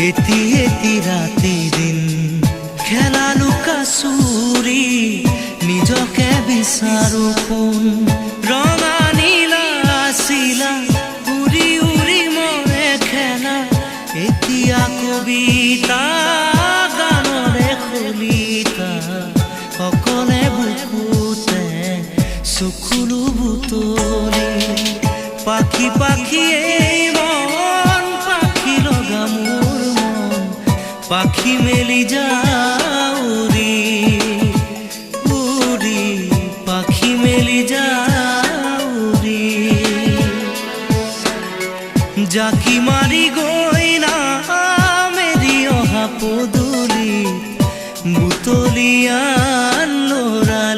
এটি এটি ৰাতি দিন খেলা লুকা চুৰি নিজকে বিচাৰো কোন ৰঙা নীলা আছিলা উৰি উৰি মৰে খেলা এতিয়া কবিতা গানৰে খলিতা অকলে বুকুতে চকুলো বুটলি পাখি পাখি এই মন পাখি লগা মোৰ মন পাখি মেলি যাউৰি উৰি পাখি মেলি যাউৰি জাকি মাৰি গৈ না মেলি অহা পদূলি বুটলিয়া